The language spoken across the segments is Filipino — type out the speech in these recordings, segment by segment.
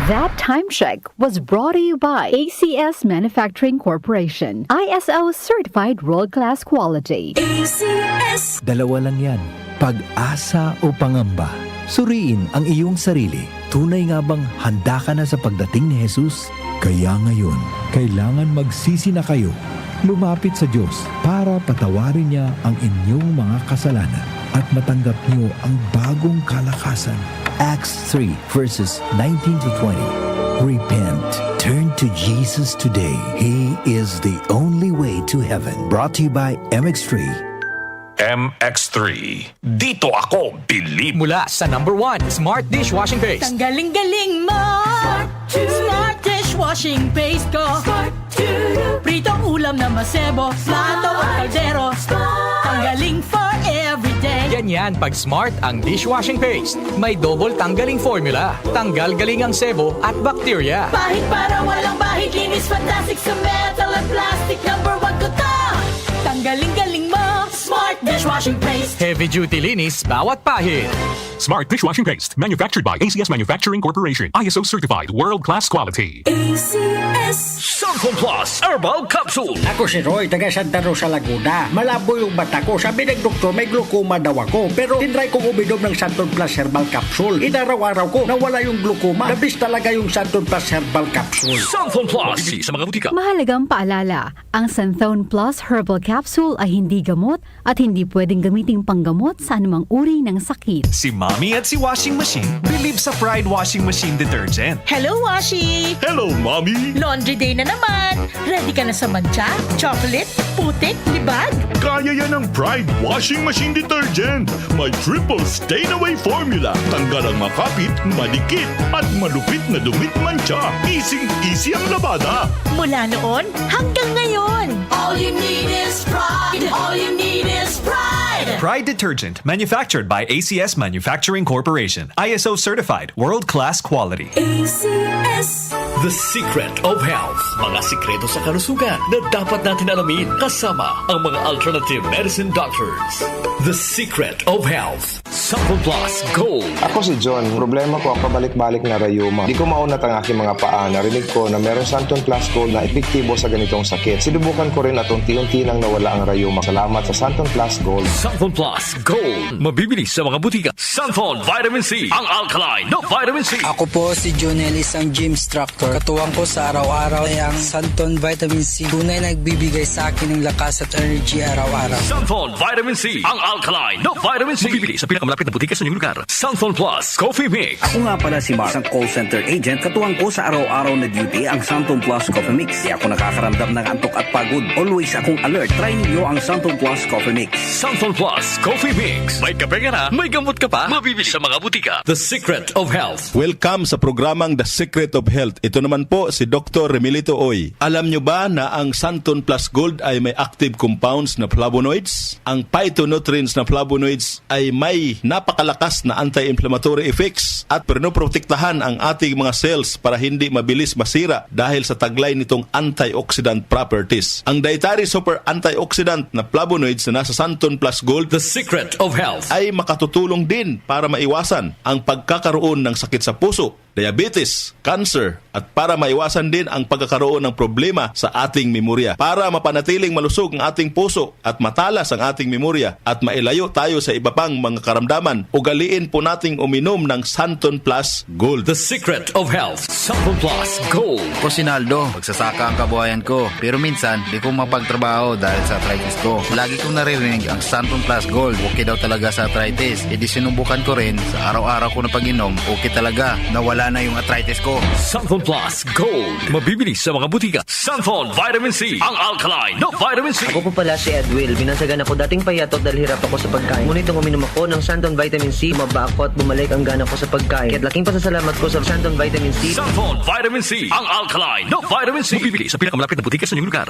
That time check was brought to you by ACS Manufacturing Corporation. ISO certified world-class quality. ACS. Dalawa lang yan, pag-asa o pangamba. Suriin ang iyong sarili. Tunay nga bang handa ka na sa pagdating ni Jesus? Kaya ngayon, kailangan magsisi na kayo. Lumapit sa Diyos para patawarin niya ang inyong mga kasalanan at matanggap niyo ang bagong kalakasan. Acts 3 verses 19 to 20. Repent. Turn to Jesus today. He is the only way to heaven. Brought to you by MX3. MX3. Dito ako believe. Mula sa #1 Smart Dishwashing Paste. Ang galing-galing mo! Smart Dishwashing Paste ko! Pritong ulam na masebo, plato o kaldero. Ang galing for everyday. Ganyan pag Smart ang dishwashing paste. May double tanggaling formula. Tanggal galing ang sebo at bakterya. Bahid para walang bahid, linis fantastic sa metal at plastic. #1 ko to! Tanggaling-galing mo! Smart Dishwashing Paste. Heavy duty linis bawat pahid. Smart Dishwashing Paste. Manufactured by ACS Manufacturing Corporation. ISO certified world-class quality. ACS. Santon Plus Herbal Capsule. Ako si Roy, taga Santa Rosa, Laguna. Malabo yung mata ko. Sabi ng doktor, may glaucoma daw ako. Pero tinry kong uminom ng Santon Plus Herbal Capsule. Inaraw-araw ko, nawala yung glaucoma. Nabis talaga yung Santon Plus Herbal Capsule. Santon Plus. Mabibili sa mga butika. Mahalagang paalala, ang Santhone Plus Herbal Capsule ay hindi gamot at hindi pwedeng gamiting panggamot sa anumang uri ng sakit. Si Mommy at si Washing Machine believe sa Pride Washing Machine Detergent. Hello, Washi! Hello, Mommy. Laundry day na naman. Ready ka na sa mancha, chocolate, putik, libag? Kaya yan ang Pride Washing Machine Detergent. May triple stain-away formula. Tanggal ang makapit, malikit, at malupit na dumit mancha. Easy ang labada. Mula noon hanggang ngayon. All you need is pride. All you need is pride. Pride Detergent, manufactured by ACS Manufacturing Corporation. ISO certified, world-class quality. ACS. The Secret of Health. Mga sikreto sa kalusugan na dapat natin alamin kasama ang mga alternative medicine doctors. The Secret of Health. Santon Plus Gold. Ako si John. Problema ko ang pabalik-balik na rayuma. Di ko maunat ang aking mga paa. Narinig ko na meron Santon Plus Gold na epektibo sa ganitong sakit. Sinubukan ko rin at unti-unti nang nawala ang rayuma. Salamat sa Santon Plus Gold. Santon Plus Gold. Mabibili sa mga butika. Santon Vitamin C. Ang alkaline na vitamin C. Ako po si Jonel, isang gym instructor. Katuwang ko sa araw-araw ay ang Santon Vitamin C. Tunay nagbibigay sa akin ng lakas at energy araw-araw. Santon Vitamin C. Ang alkaline na vitamin C. Mabibili sa pinakamalapit na butika sa inyong lugar. Santon Plus Coffee Mix. Ako nga pala si Mark, isang call center agent. Katuwang ko sa araw-araw na duty ang Santon Plus Coffee Mix. Di ako nakakaramdam ng antok at pagod. Always akong alert. Try niyo ang Santon Plus Coffee Mix. Santon Plus Coffee Mix. May kape ka na, may gamot ka pa. Mabibili sa mga butika. The Secret of Health. Welcome sa programang The Secret of Health. Ito naman po si Dr. Remilito Oy. Alam nyo ba na ang Santon Plus Gold ay may active compounds na flavonoids? Ang phytonutrients na flavonoids ay may napakalakas na anti-inflammatory effects at pinoprotektahan ang ating mga cells para hindi mabilis masira dahil sa taglay nitong antioxidant properties. Ang dietary super antioxidant na flavonoids na nasa Santon Plus Gold, The Secret of Health, ay makatutulong din para maiwasan ang pagkakaroon ng sakit sa puso, diabetes, cancer, at para maiwasan din ang pagkakaroon ng problema sa ating memorya. Para mapanatiling malusog ang ating puso at matalas ang ating memorya at mailayo tayo sa iba pang mga karamdaman, ugaliin po nating uminom ng Santon Plus Gold. The Secret of Health. Santon Plus Gold. Ako si Naldo, magsasaka ang kabuhayan ko. Pero minsan, di ko mapagtrabaho dahil sa arthritis ko. Lagi kong naririnig ang Santon Plus Gold. Okay daw talaga sa arthritis. E di sinubukan ko rin sa araw-araw ko na pag-inom. Okay talaga. Nawala na yung arthritis ko. Santon Plus Gold. Mabibili sa mga butika. Santon Vitamin C. Ang alkaline na vitamin C. Ako po pala si Edwil. Binansagan ako dating payatot dahil hirap ako sa pagkain. Ngunit nung uminom ako ng Santon Vitamin C, maba ako at bumalik ang gana ko sa pagkain. Kaya't laking pasasalamat ko sa Santon Vitamin C. Santon Vitamin C. Ang alkaline na vitamin C. Mabibili sa pinakamalapit na butika sa inyong lugar.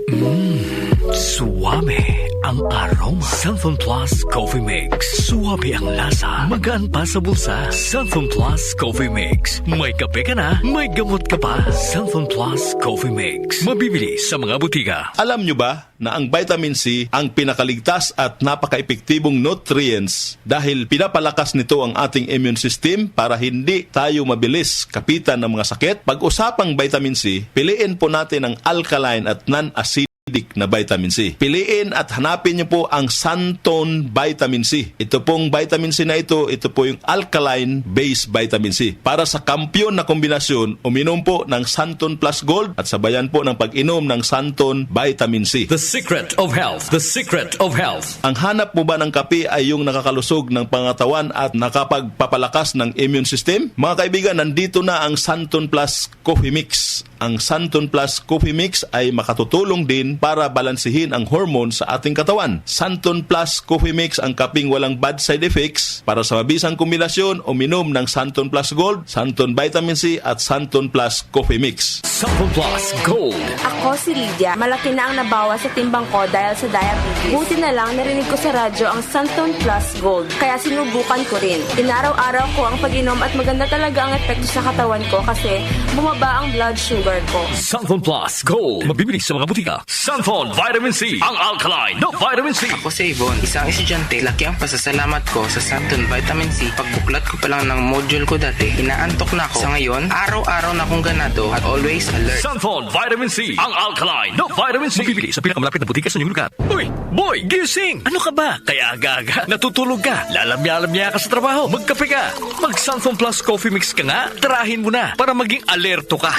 Suwame ang aroma. Santon Plus Coffee Mix. Suwabe ang lasa. Magaan pa sa bulsa. Santon Plus Coffee Mix. May kape ka na, may gamot ka pa. Santon Plus Coffee Mix. Mabibili sa mga butika. Alam nyo ba na ang vitamin C ang pinakaligtas at napaka-epektibong nutrients dahil pinapalakas nito ang ating immune system para hindi tayo mabilis kapitan ng mga sakit? Pag-usapang vitamin C, piliin po natin ang alkaline at non-acidic na vitamin C. Piliin at hanapin niyo po ang Santon Vitamin C. Ito pong vitamin C na ito po yung alkaline-based vitamin C. Para sa kampyon na kombinasyon, uminom po ng Santon Plus Gold at sabayan po ng pag-inom ng Santon Vitamin C. The Secret of Health. The Secret of Health. Ang hanap mo ba ng kape ay yung nakakalusog ng pangatawan at nakapagpapalakas ng immune system? Mga kaibigan, nandito na ang Santon Plus Coffee Mix. Ang Santon Plus Coffee Mix ay makatutulong din para balansihin ang hormone sa ating katawan. Santon Plus Coffee Mix ang kaping walang bad side effects. Para sa mabisang kombinasyon, uminom ng Santon Plus Gold, Santon Vitamin C at Santon Plus Coffee Mix. Santon Plus Gold. Ako si Lydia. Malaki na ang nabawas sa timbang ko dahil sa diabetes. Buti na lang narinig ko sa radyo ang Santon Plus Gold. Kaya sinubukan ko rin. Inaraw-araw ko ang pag-inom at maganda talaga ang epekto sa katawan ko kasi bumaba ang blood sugar ko. Santon Plus Gold. Mabibili sa mga butika. Santon Vitamin C. Ang alkaline na vitamin C. Ako si Yvonne, isang estudyante. Laki ang pasasalamat ko sa Santon Vitamin C. Pagbuklat ko pa lang ng module ko dati, inaantok na ako. Sa ngayon, araw-araw na akong ganado at always alert. Santon Vitamin C. Ang alkaline na vitamin C. Mabibili sa pinakamalapit na butika sa inyong lugar. Uy, boy, gising! Ano ka ba? Kaya aga-aga, natutulog ka. Lalamya-lamya ka sa trabaho. Magkape ka. Mag Santon Plus Coffee Mix ka nga. Tarahin mo na para maging alerto ka.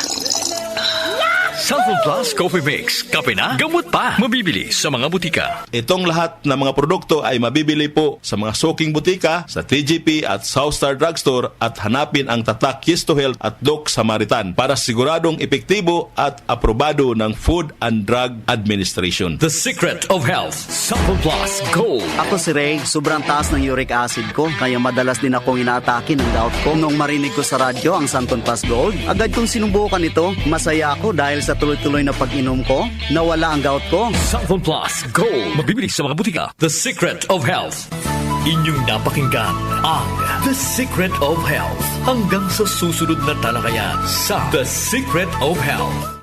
Santon Plus Coffee Mix. Kape na, gamot pa. Mabibili sa mga butika. Itong lahat ng mga produkto ay mabibili po sa mga soking butika, sa TGP at Southstar Drugstore at hanapin ang tatak Yes to Health at Doc Samaritan para siguradong epektibo at aprobado ng Food and Drug Administration. The Secret of Health. Santon Plus Gold. Ako si Ray, sobrang taas ng uric acid ko, kaya madalas din akong inaatake ng gout ko. Nung marinig ko sa radyo ang Santon Plus Gold, agad kong sinubukan ito. Masaya ako dahil sa tuloy-tuloy na pag-inom ko, nawala ang gout ko. Santon Plus Gold. Mabibili sa mga butika. The Secret of Health. Inyong napakinggan ang The Secret of Health. Hanggang sa susunod na talakayan sa The Secret of Health.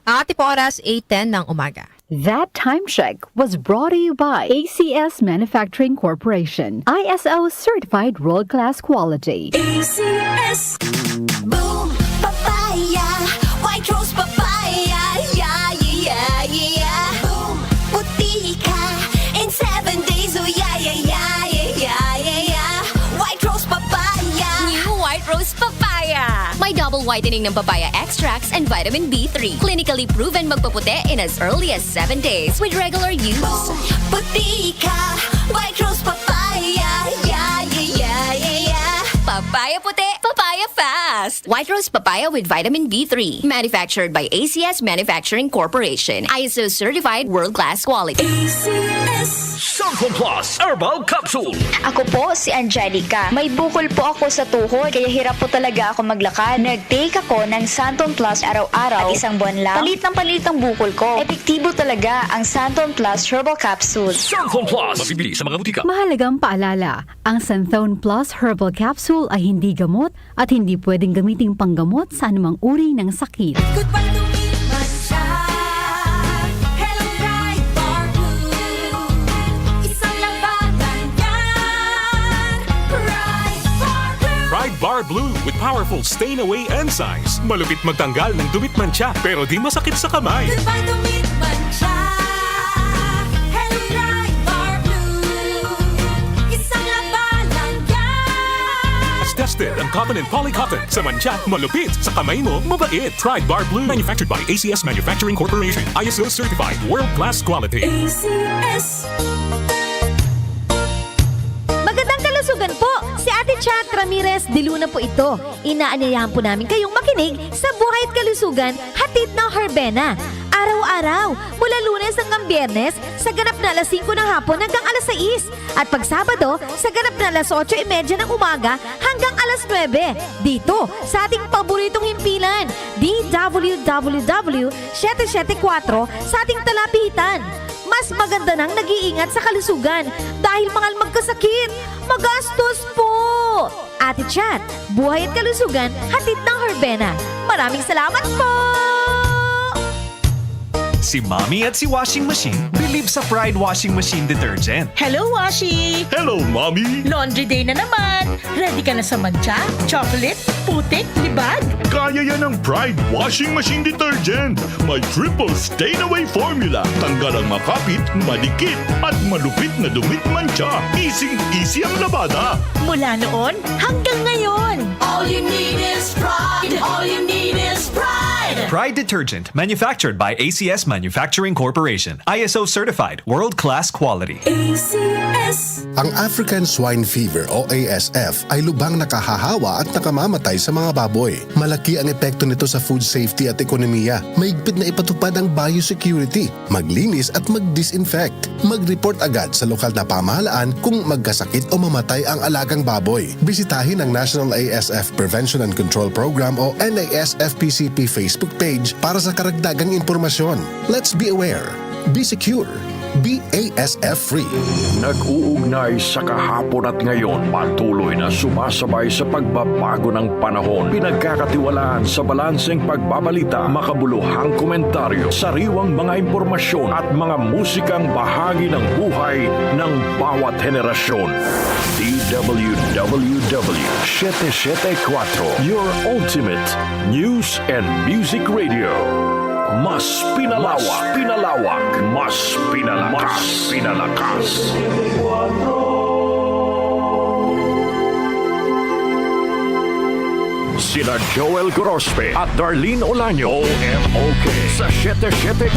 Ate po oras 8:10 ng umaga. That time check was brought to you by ACS Manufacturing Corporation. ISO certified world-class quality. ACS. Boom. Papaya. White rose papaya. Yeah, yeah, yeah. Boom. Puti ka. In 7 days. Oh, yeah, yeah, yeah, yeah, yeah, yeah. White rose papaya. New White Rose Papaya. May double whitening ng papaya extracts and vitamin B3. Clinically proven magpaputi in as early as 7 days with regular use. Boom. Puti ka. White rose papaya. Yeah, yeah, yeah, yeah, yeah. Papaya puti, papaya fast. White Rose Papaya with vitamin B3. Manufactured by ACS Manufacturing Corporation. ISO certified world-class quality. ACS. Santon Plus Herbal Capsule. Ako po si Angelica. May bukol po ako sa tuhod, kaya hirap po talaga ako maglakad. Nag-take ako ng Santon Plus araw-araw at isang buwan lang. Palit ang bukol ko. Epektibo talaga ang Santon Plus Herbal Capsule. Santon Plus. Mabibili sa mga butika. Mahalagang paalala, ang Santon Plus Herbal Capsule ay hindi gamot at hindi pwedeng gamiting panggamot sa anumang uri ng sakit. Goodbye to me, Masha. Hello, Pride Bar Blue. Isang labanan yan. Pride Bar Blue. Pride Bar Blue with powerful stain-away enzymes. Malupit magtanggal ng dumit mancha pero di masakit sa kamay. Goodbye to me, Masha. Hello, Pride Bar Blue. Isang labanan yan. As tested ang cotton and polycotton. Sa mancha, malupit. Sa kamay mo, mabait. Pride Bar Blue. Manufactured by ACS Manufacturing Corporation. ISO certified world-class quality. ACS. Magandang kalusugan po! Si Ate Chat Ramirez de Luna po ito. Inaanyayahan po namin kayong makinig sa Buhay at Kalusugan, hatid ng Herbena. Araw-araw, mula Lunes hanggang Biyernes, sa ganap na alas 5 ng hapon hanggang alas 6. At pag Sabado, sa ganap na alas 8:30 ng umaga hanggang alas 9. Dito, sa ating paboritong himpilan, DWWW 774 sa ating talapitan. mas maganda nang nag-iingat sa kalusugan dahil mahal magkasakit. Magastos po! Ate Chat, buhay at kalusugan, hatid ng Herbena. Maraming salamat po! Si Mommy at si Washing Machine believe sa Pride Washing Machine Detergent. Hello, Washi! Hello, Mommy! Laundry day na naman! Ready ka na sa mancha, chocolate, putik, libag? Kaya yan ang Pride Washing Machine Detergent. May triple stain-away formula. Tanggal ang makapit, malikit, at malupit na dumit mancha. Easy ang labada. Mula noon hanggang ngayon. All you need is pride. All you need is pride. Pride Detergent, manufactured by ACS Manufacturing Corporation. ISO certified, world-class quality. ACS. Ang African Swine Fever o ASF ay lubhang nakahahawa at nakamamatay sa mga baboy. Malaki ang epekto nito sa food safety at ekonomiya. Mahigpit na ipatupad ang biosecurity, maglinis at mag-disinfect. Mag-report agad sa lokal na pamahalaan kung magkasakit o mamatay ang alagang baboy. Bisitahin ang National ASF Prevention and Control Program o NASFPCP Facebook page para sa karagdagang impormasyon. Let's be aware. Be secure. Be ASF-free. Nag-uugnay sa kahapon at ngayon, patuloy na sumasabay sa pagbabago ng panahon. Pinagkakatiwalaan sa balanseng pagbabalita, makabuluhang komentaryo, sariwang mga impormasyon at mga musikang bahagi ng buhay ng bawat henerasyon. DWWW 774, your ultimate news and music radio. Mas pinalawak, mas pinalakas. Sina Joel Gorospe at Darlene Olaño, OMOK sa 774.